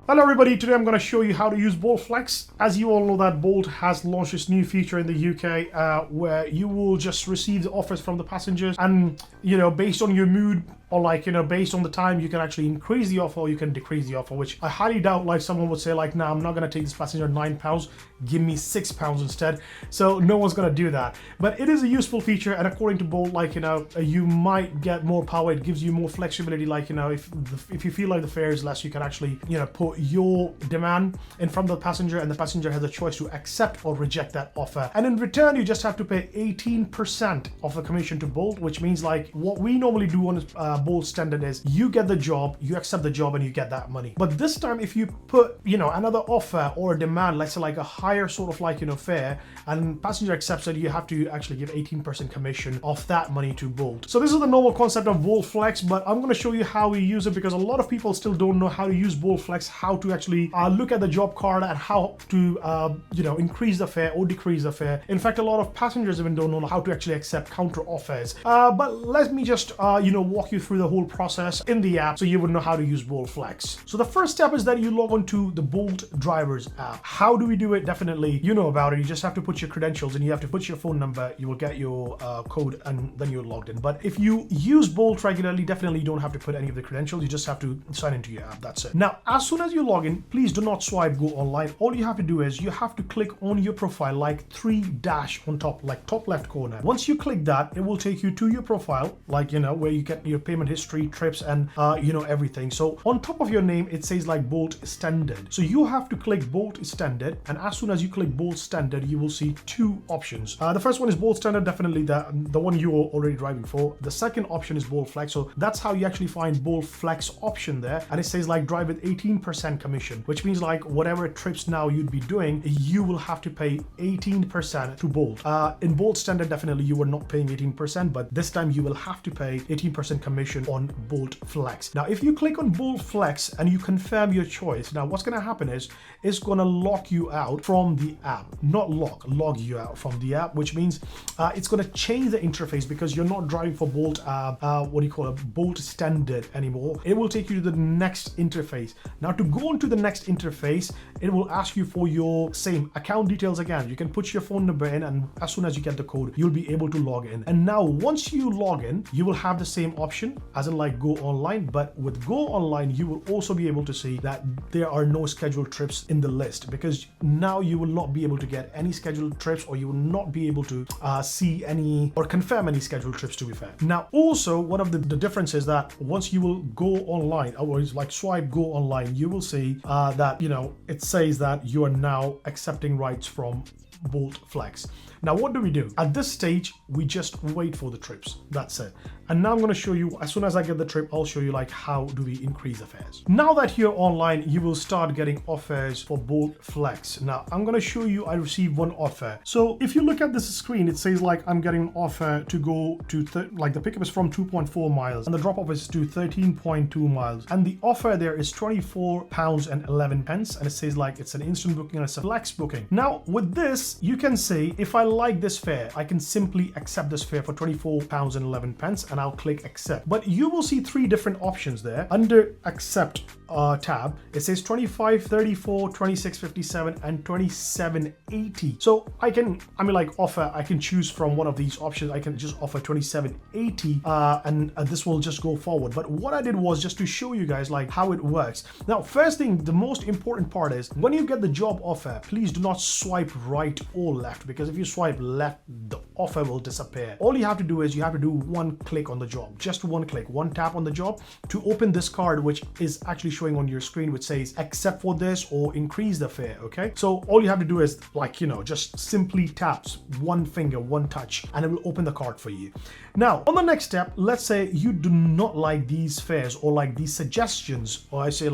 Hello everybody, today I'm going to show you how to use Bolt Flex. As you all know that Bolt has launched this new feature in the UK where you will just receive the offers from the passengers and, based on your mood or based on the time, you can actually increase the offer or you can decrease the offer, which I highly doubt someone would say nah, I'm not going to take this passenger £9, give me £6 instead. So no one's going to do that. But it is a useful feature, and according to Bolt, you might get more power. It gives you more flexibility. If you feel like the fare is less, you can actually, put your demand in front of the passenger, and the passenger has a choice to accept or reject that offer. And in return, you just have to pay 18% of the commission to Bolt, which means what we normally do on Bolt standard is you get the job, you accept the job, and you get that money. But this time, if you put, another offer or a demand, let's say a higher sort of fare, and passenger accepts it, you have to actually give 18% commission of that money to Bolt. So this is the normal concept of Bolt Flex, but I'm going to show you how we use it because a lot of people still don't know how to use Bolt Flex, how to actually look at the job card and how to increase the fare or decrease the fare. In fact, a lot of passengers even don't know how to actually accept counter offers. But let me just walk you through the whole process in the app so you would know how to use Bolt Flex. So the first step is that you log on to the Bolt Drivers app. How do we do it? Definitely you know about it. You just have to put your credentials and you have to put your phone number. You will get your code and then you're logged in. But if you use Bolt regularly, definitely you don't have to put any of the credentials. You just have to sign into your app. That's it. Now, as soon as you log in, please do not swipe go online. All you have to do is you have to click on your profile, three dash on top, top left corner. Once you click that, it will take you to your profile, where you get your payment history, trips, and everything. So on top of your name, it says Bolt Standard. So you have to click Bolt Standard, and as soon as you click Bolt Standard, you will see two options. The first one is Bolt Standard, definitely the one you are already driving for. The second option is Bolt Flex. So that's how you actually find Bolt Flex option there, and it says drive with 18% commission, which means whatever trips now you'd be doing, you will have to pay 18% to Bolt. In Bolt Standard, definitely you were not paying 18%, but this time you will have to pay 18% commission on Bolt Flex. Now, if you click on Bolt Flex and you confirm your choice, now what's going to happen is it's going to lock you out from the app. Not log you out from the app, which means it's going to change the interface because you're not driving for Bolt, Bolt Standard anymore. It will take you to the next interface. Now, to go on to the next interface, it will ask you for your same account details again. You can put your phone number in, and as soon as you get the code, you'll be able to log in. And now, once you log in, you will have the same option as in go online, but with go online, you will also be able to see that there are no scheduled trips in the list, because now you will not be able to get any scheduled trips, or you will not be able to see any or confirm any scheduled trips, to be fair. Now, also, one of the differences that once you will go online, or swipe go online, you will see that it says that you are now accepting rides from Bolt Flex. Now, what do we do? At this stage, we just wait for the trips. That's it. And now I'm going to show you, as soon as I get the trip, I'll show you how do we increase the fares. Now that you're online, you will start getting offers for Bolt Flex. Now, I'm going to show you, I received one offer. So if you look at this screen, it says I'm getting an offer to go to, the pickup is from 2.4 miles and the drop off is to 13.2 miles. And the offer there is £24.11. And it says it's an instant booking and it's a flex booking. Now, with this, you can say, if I like this fare, I can simply accept this fare for £24.11 and I'll click accept. But you will see three different options there. Under accept tab, it says 25, 34, 26.57 and 27.80. So I can choose from one of these options. I can just offer 27.80 and this will just go forward. But what I did was just to show you guys how it works. Now, first thing, the most important part is when you get the job offer, please do not swipe right or left, because if you swipe left, the offer will disappear. All you have to do is you have to do one click on the job, just one click, one tap on the job to open this card, which is actually showing on your screen, which says accept for this or increase the fare. Okay, so all you have to do is just simply taps one finger, one touch, and it will open the card for you. Now, on the next step, let's say you do not like these fares or these suggestions, or I say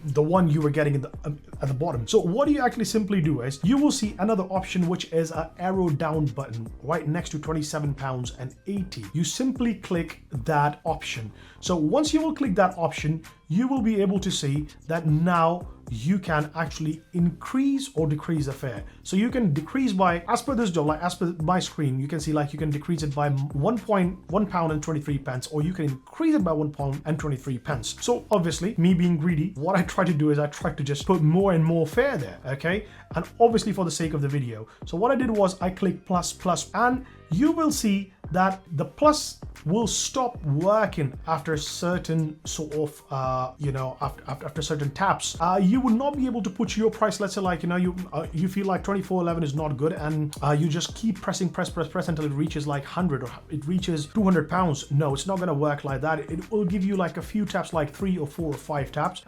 the one you were getting at the bottom. So what do you actually simply do is you will see another option, which is an arrow down button right next to £27.80. You simply click that option. So once you will click that option, you will be able to see that now you can actually increase or decrease the fare. So you can decrease by, as per this job, like as per my screen, you can see like you can decrease it by £1 and 23 pence, or you can increase it by £1 and 23 pence. So obviously, me being greedy, what I try to do is I try to just put more and more fare there, okay? And obviously for the sake of the video. So what I did was I clicked plus, and you will see that the plus will stop working after certain sort of after certain taps. You would not be able to put your price. Let's say like you feel like 24.11 is not good, and you just keep press until it reaches like 100 or it reaches 200 pounds. No, it's not going to work like that. It will give you like a few taps, like 3 or 4 or 5 taps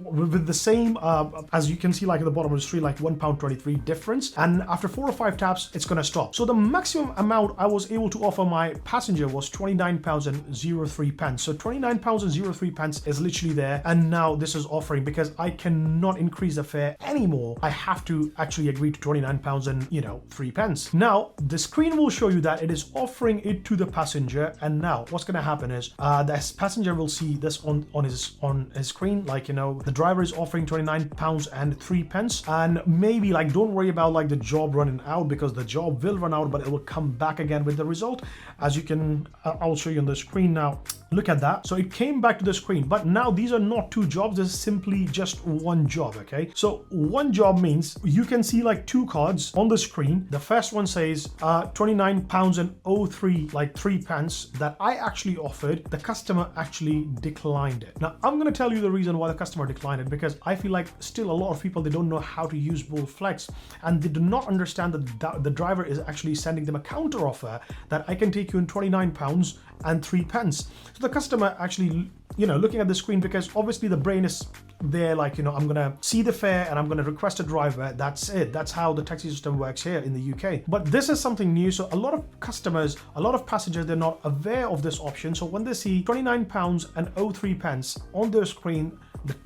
with the same as you can see like at the bottom of the screen, like £1.23 difference, and after 4 or 5 taps it's going to stop. So the maximum amount I was able to offer my passenger was £29.03. So £29.03 is literally there, and now this is offering, because I cannot increase the fare anymore, I have to actually agree to £29.03. Now the screen will show you that it is offering it to the passenger, and now what's going to happen is the passenger will see this on his screen, like the driver is offering £29.03, and maybe like don't worry about like the job running out, because the job will run out, but it will come back again with the result. As you can, I'll show you on the screen now. Look at that. So it came back to the screen, but now these are not 2 jobs. This is simply just 1 job. Okay, so 1 job means you can see like 2 cards on the screen. The first one says £29.03, like 3 pence, that I actually offered. The customer actually declined it. Now I'm going to tell you the reason why the customer declined it, because I feel like still a lot of people, they don't know how to use Bolt Flex, and they do not understand that the driver is actually sending them a counter offer that I can take you in £29.03. So the customer actually, looking at the screen, because obviously the brain is there, like, I'm gonna see the fare and I'm gonna request a driver. That's it. That's how the taxi system works here in the UK. But this is something new. So a lot of customers, a lot of passengers, they're not aware of this option. So when they see £29.03 on their screen,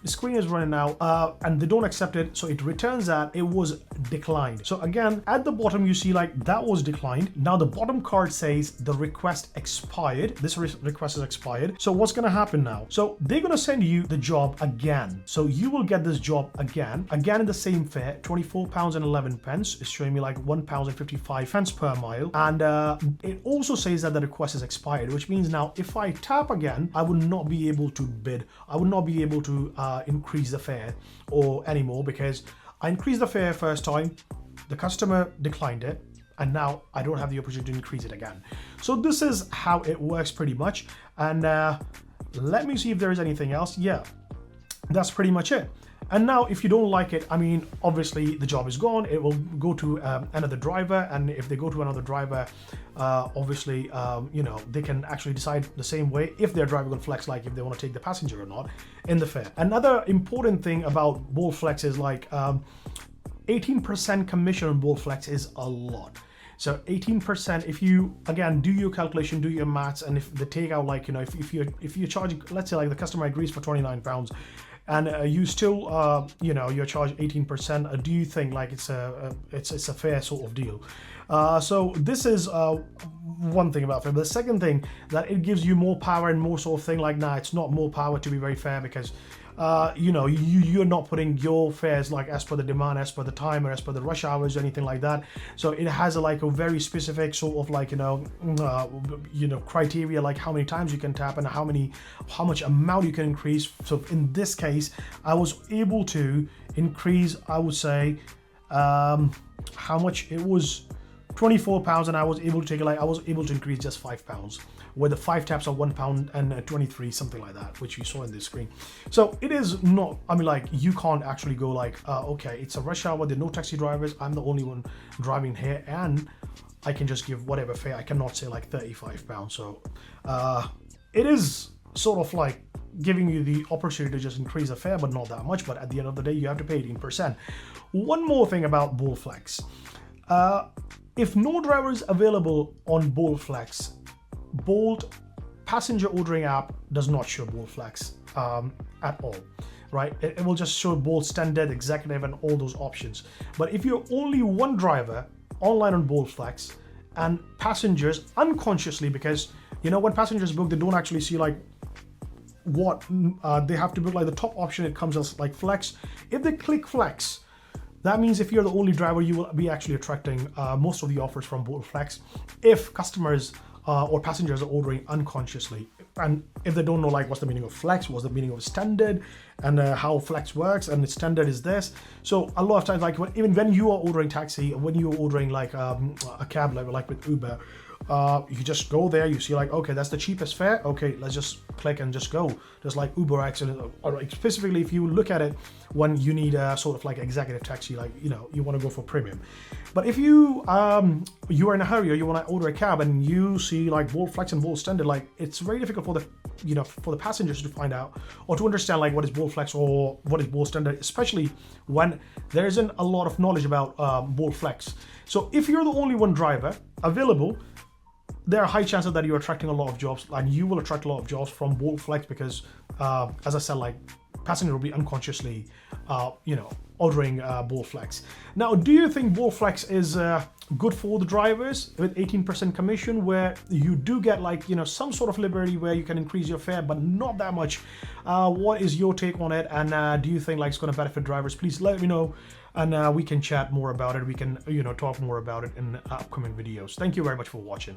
the screen is running out and they don't accept it, so it returns that it was declined. So again, at the bottom you see like that was declined. Now the bottom card says the request expired. This request is expired. So what's going to happen now? So they're going to send you the job again. So you will get this job again in the same fare, £24.11. It's showing me like £1.55 per mile, and it also says that the request is expired, which means now if I tap again, I would not be able to bid. I would not be able to increase the fare or anymore, because I increased the fare first time, the customer declined it, and now I don't have the opportunity to increase it again. So this is how it works pretty much. And let me see if there is anything else. Yeah, that's pretty much it. And now if you don't like it, I mean, obviously the job is gone. It will go to another driver, and if they go to another driver, obviously they can actually decide the same way if they're driving on Flex, like if they want to take the passenger or not in the fare. Another important thing about Bolt Flex is like 18% commission on Bolt Flex is a lot. So 18%, if you again do your calculation, do your maths, and if they take out like if you're charging, let's say like the customer agrees for £29, and you still you're charged 18%, do you think like it's a fair sort of deal? So this is one thing about fair. The second thing, that it gives you more power and more sort of thing, like, nah, it's not more power, to be very fair, because you're not putting your fares like as per the demand, as per the time, or as per the rush hours, or anything like that. So it has a very specific sort of like criteria, like how many times you can tap and how much amount you can increase. So in this case, I was able to increase, I would say, how much it was, £24, and I was able to take it, like I was able to increase just £5, where the 5 taps are £1.23, something like that, which you saw in this screen. So it is not, I mean, like, you can't actually go like, okay, it's a rush hour, there are no taxi drivers, I'm the only one driving here, and I can just give whatever fare. I cannot say like £35. So it is sort of like giving you the opportunity to just increase the fare, but not that much. But at the end of the day, you have to pay 18%. One more thing about Bolt Flex. If no driver is available on Bolt Flex, Bolt passenger ordering app does not show Bolt Flex at all, right? It will just show Bolt Standard, Executive, and all those options. But if you're only one driver online on Bolt Flex, and passengers unconsciously, because when passengers book, they don't actually see like what they have to book, like the top option, it comes as like flex. If they click flex, that means if you're the only driver, you will be actually attracting most of the offers from Bolt Flex. If customers or passengers are ordering unconsciously, and if they don't know like what's the meaning of flex, what's the meaning of standard, and how flex works, and standard is this. So a lot of times, like even when you are ordering taxi, when you're ordering like a cab, like with Uber, you just go there, you see like, okay, that's the cheapest fare, okay, let's just click and just go, just like UberX. Or specifically if you look at it when you need a sort of like executive taxi, like, you know, you want to go for premium. But if you are in a hurry or you want to order a cab and you see like Bolt Flex and Bolt Standard, like it's very difficult for the, you know, for the passengers to find out or to understand like what is Bolt Flex or what is Bolt Standard, especially when there isn't a lot of knowledge about Bolt Flex. So if you're the only one driver available, there are high chances that you're attracting a lot of jobs, and you will attract a lot of jobs from Bolt Flex because, as I said, like passengers will be unconsciously, you know, ordering Bolt Flex. Now, do you think Bolt Flex is good for the drivers with 18% commission, where you do get like, you know, some sort of liberty where you can increase your fare, but not that much? What is your take on it? And do you think like it's going to benefit drivers? Please let me know, and we can chat more about it. We can, you know, talk more about it in upcoming videos. Thank you very much for watching.